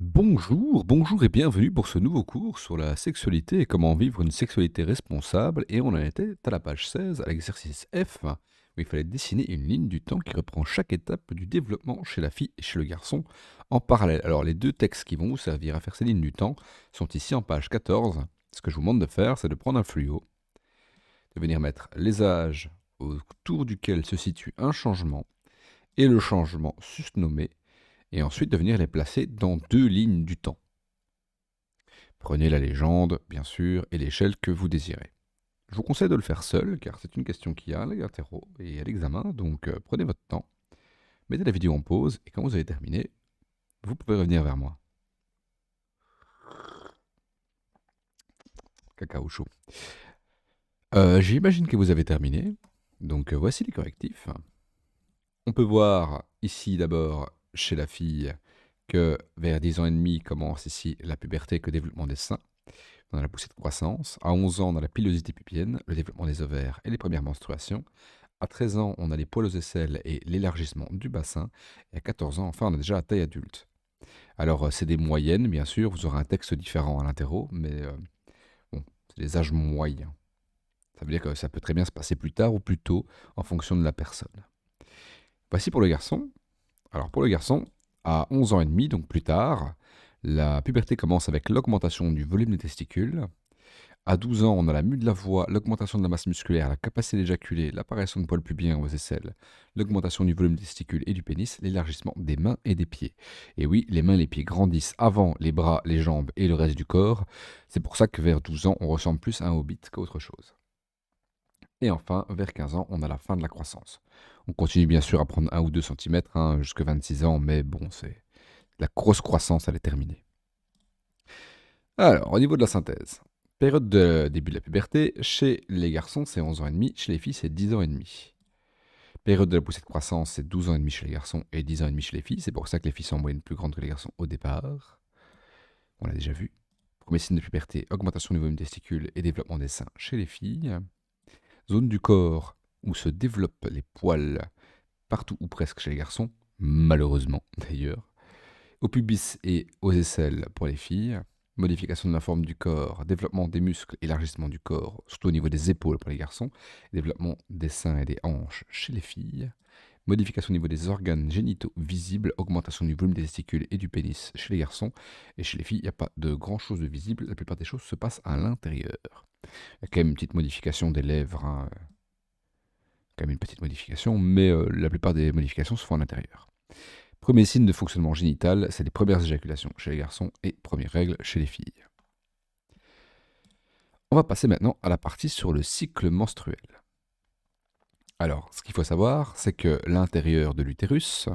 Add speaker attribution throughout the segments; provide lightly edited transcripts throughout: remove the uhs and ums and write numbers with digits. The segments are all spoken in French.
Speaker 1: Bonjour et bienvenue pour ce nouveau cours sur la sexualité et comment vivre une sexualité responsable. Et on en était à la page 16, à l'exercice F, où il fallait dessiner une ligne du temps qui reprend chaque étape du développement chez la fille et chez le garçon en parallèle. Alors les deux textes qui vont vous servir à faire ces lignes du temps sont ici en page 14. Ce que je vous demande de faire, c'est de prendre un fluo, de venir mettre les âges autour duquel se situe un changement et le changement susnommé, et ensuite de venir les placer dans deux lignes du temps. Prenez la légende, bien sûr, et l'échelle que vous désirez. Je vous conseille de le faire seul, car c'est une question qui a à l'interro et à l'examen, donc prenez votre temps, mettez la vidéo en pause, et quand vous avez terminé, vous pouvez revenir vers moi. Cacao chaud. J'imagine que vous avez terminé, donc voici les correctifs. On peut voir ici d'abord, chez la fille, que vers 10 ans et demi commence ici la puberté que le développement des seins. On a la poussée de croissance. À 11 ans, on a la pilosité pubienne, le développement des ovaires et les premières menstruations. À 13 ans, on a les poils aux aisselles et l'élargissement du bassin. Et à 14 ans, enfin, on a déjà la taille adulte. Alors, c'est des moyennes, bien sûr. Vous aurez un texte différent à l'interro, mais bon, c'est des âges moyens. Ça veut dire que ça peut très bien se passer plus tard ou plus tôt, en fonction de la personne. Voici pour le garçon. Alors, pour le garçon, à 11 ans et demi, donc plus tard, la puberté commence avec l'augmentation du volume des testicules. À 12 ans, on a la mue de la voix, l'augmentation de la masse musculaire, la capacité d'éjaculer, l'apparition de poils pubiens aux aisselles, l'augmentation du volume des testicules et du pénis, l'élargissement des mains et des pieds. Et oui, les mains et les pieds grandissent avant les bras, les jambes et le reste du corps. C'est pour ça que vers 12 ans, on ressemble plus à un hobbit qu'autre chose. Et enfin, vers 15 ans, on a la fin de la croissance. On continue bien sûr à prendre 1 ou 2 cm jusqu'à 26 ans, mais bon, c'est la grosse croissance, elle est terminée. Alors, au niveau de la synthèse, période de début de la puberté, chez les garçons, c'est 11 ans et demi, chez les filles, c'est 10 ans et demi. Période de la poussée de croissance, c'est 12 ans et demi chez les garçons et 10 ans et demi chez les filles. C'est pour ça que les filles sont en moyenne plus grandes que les garçons au départ. On l'a déjà vu. Premier signe de puberté, augmentation du volume des testicules et développement des seins chez les filles. Zone du corps où se développent les poils partout ou presque chez les garçons, malheureusement d'ailleurs. Au pubis et aux aisselles pour les filles. Modification de la forme du corps, développement des muscles, élargissement du corps, surtout au niveau des épaules pour les garçons, développement des seins et des hanches chez les filles, modification au niveau des organes génitaux visibles, augmentation du volume des testicules et du pénis chez les garçons, et chez les filles, il n'y a pas de grand chose de visible, la plupart des choses se passent à l'intérieur. Il y a quand même une petite modification des lèvres, quand même une petite modification, mais la plupart des modifications se font à l'intérieur. Premier signe de fonctionnement génital, c'est les premières éjaculations chez les garçons et premières règles chez les filles. On va passer maintenant à la partie sur le cycle menstruel. Alors, ce qu'il faut savoir, c'est que l'intérieur de l'utérus,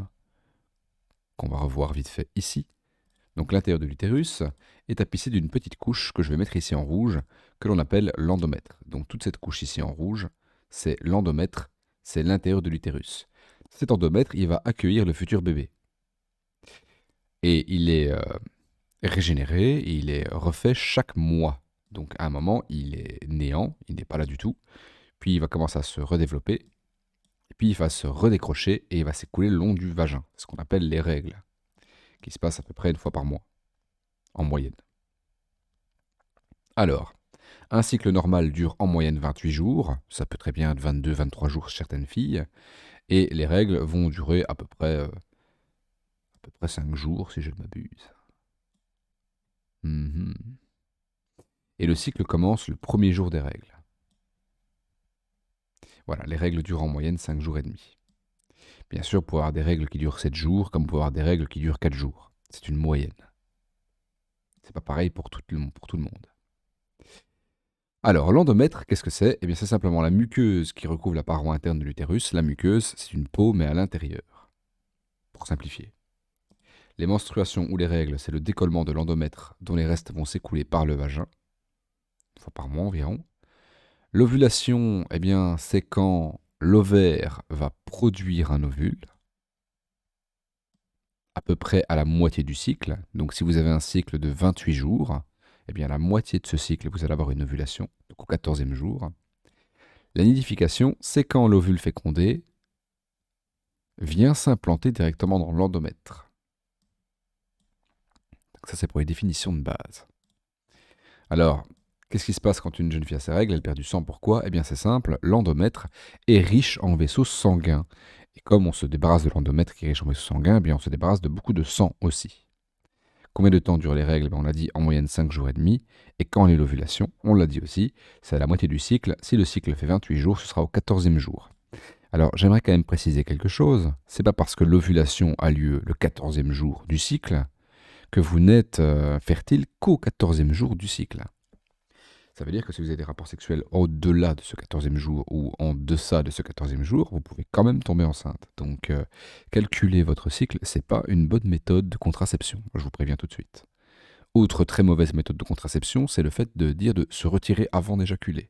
Speaker 1: qu'on va revoir vite fait ici, donc l'intérieur de l'utérus, est tapissé d'une petite couche que je vais mettre ici en rouge, que l'on appelle l'endomètre. Donc toute cette couche ici en rouge, c'est l'endomètre, c'est l'intérieur de l'utérus. Cet endomètre, il va accueillir le futur bébé. Et il est régénéré, il est refait chaque mois. Donc à un moment, il est néant, il n'est pas là du tout. Puis il va commencer à se redévelopper, et puis il va se redécrocher et il va s'écouler le long du vagin, ce qu'on appelle les règles, qui se passent à peu près une fois par mois, en moyenne. Alors, un cycle normal dure en moyenne 28 jours, ça peut très bien être 22-23 jours chez certaines filles, et les règles vont durer à peu près 5 jours si je ne m'abuse. Et le cycle commence le premier jour des règles. Voilà, les règles durent en moyenne 5 jours et demi. Bien sûr, pour avoir des règles qui durent 7 jours, comme pour avoir des règles qui durent 4 jours. C'est une moyenne. C'est pas pareil pour tout le monde. Alors, l'endomètre, qu'est-ce que c'est? Eh bien, c'est simplement la muqueuse qui recouvre la paroi interne de l'utérus. La muqueuse, c'est une peau, mais à l'intérieur. Pour simplifier. Les menstruations ou les règles, c'est le décollement de l'endomètre dont les restes vont s'écouler par le vagin, une fois par mois environ. L'ovulation, eh bien, c'est quand l'ovaire va produire un ovule, à peu près à la moitié du cycle. Donc si vous avez un cycle de 28 jours, eh bien à la moitié de ce cycle, vous allez avoir une ovulation, donc au 14e jour. La nidification, c'est quand l'ovule fécondé vient s'implanter directement dans l'endomètre. Ça, c'est pour les définitions de base. Alors, qu'est-ce qui se passe quand une jeune fille a ses règles? Elle perd du sang. Pourquoi? Eh bien, c'est simple. L'endomètre est riche en vaisseaux sanguins. Et comme on se débarrasse de l'endomètre qui est riche en vaisseaux sanguins, eh bien, on se débarrasse de beaucoup de sang aussi. Combien de temps durent les règles? On l'a dit, en moyenne 5 jours et demi. Et quand est l'ovulation? On l'a dit aussi, c'est à la moitié du cycle. Si le cycle fait 28 jours, ce sera au 14e jour. Alors, j'aimerais quand même préciser quelque chose. C'est pas parce que l'ovulation a lieu le 14e jour du cycle que vous n'êtes fertile qu'au 14e jour du cycle. Ça veut dire que si vous avez des rapports sexuels au-delà de ce 14e jour ou en deçà de ce 14e jour, vous pouvez quand même tomber enceinte. Donc, calculer votre cycle, c'est pas une bonne méthode de contraception. Je vous préviens tout de suite. Autre très mauvaise méthode de contraception, c'est le fait de dire de se retirer avant d'éjaculer.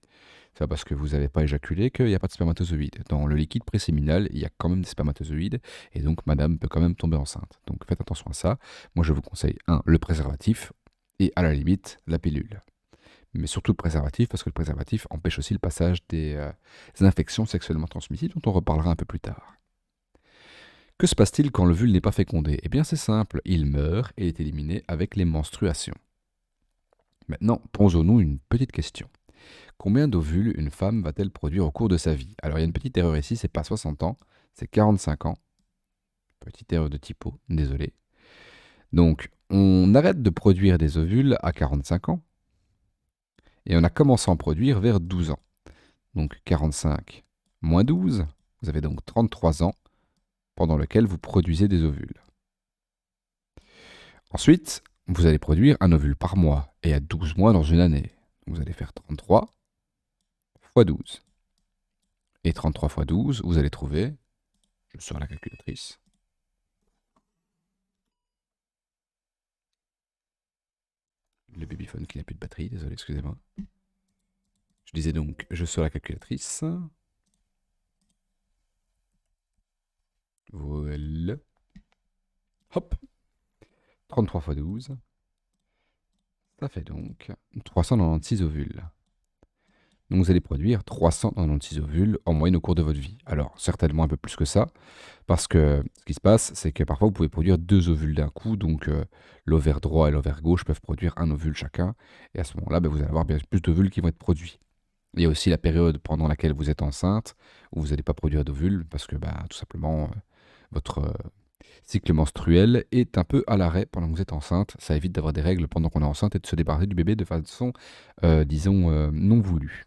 Speaker 1: C'est pas parce que vous n'avez pas éjaculé qu'il n'y a pas de spermatozoïdes. Dans le liquide préséminal, il y a quand même des spermatozoïdes, et donc madame peut quand même tomber enceinte. Donc faites attention à ça. Moi je vous conseille, le préservatif, et à la limite, la pilule. Mais surtout le préservatif, parce que le préservatif empêche aussi le passage des infections sexuellement transmissibles, dont on reparlera un peu plus tard. Que se passe-t-il quand l'ovule n'est pas fécondé? Eh bien c'est simple, il meurt et est éliminé avec les menstruations. Maintenant, posons-nous une petite question. Combien d'ovules une femme va-t-elle produire au cours de sa vie? Alors il y a une petite erreur ici, c'est pas 60 ans, c'est 45 ans. Petite erreur de typo, désolé. Donc on arrête de produire des ovules à 45 ans et on a commencé à en produire vers 12 ans. Donc 45 moins 12, vous avez donc 33 ans pendant lesquels vous produisez des ovules. Ensuite, vous allez produire un ovule par mois et à 12 mois dans une année. Vous allez faire 33 fois 12. Et 33 fois 12, vous allez trouver, je sors la calculatrice, le babyphone qui n'a plus de batterie, désolé, excusez-moi. Je disais donc, je sors la calculatrice. Voilà. Hop. 33 fois 12. Ça fait donc 396 ovules. Donc vous allez produire 396 ovules en moyenne au cours de votre vie. Alors certainement un peu plus que ça, parce que ce qui se passe, c'est que parfois vous pouvez produire 2 ovules d'un coup, donc l'ovaire droit et l'ovaire gauche peuvent produire un ovule chacun, et à ce moment-là, vous allez avoir bien plus d'ovules qui vont être produits. Il y a aussi la période pendant laquelle vous êtes enceinte, où vous n'allez pas produire d'ovules, parce que tout simplement, votre cycle menstruel est un peu à l'arrêt pendant que vous êtes enceinte. Ça évite d'avoir des règles pendant qu'on est enceinte et de se débarrasser du bébé de façon, disons, non voulue.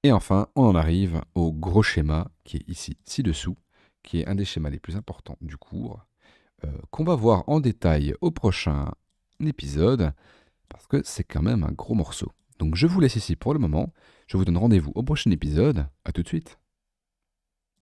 Speaker 1: Et enfin, on en arrive au gros schéma qui est ici, ci-dessous, qui est un des schémas les plus importants du cours, qu'on va voir en détail au prochain épisode, parce que c'est quand même un gros morceau. Donc je vous laisse ici pour le moment, je vous donne rendez-vous au prochain épisode, à tout de suite.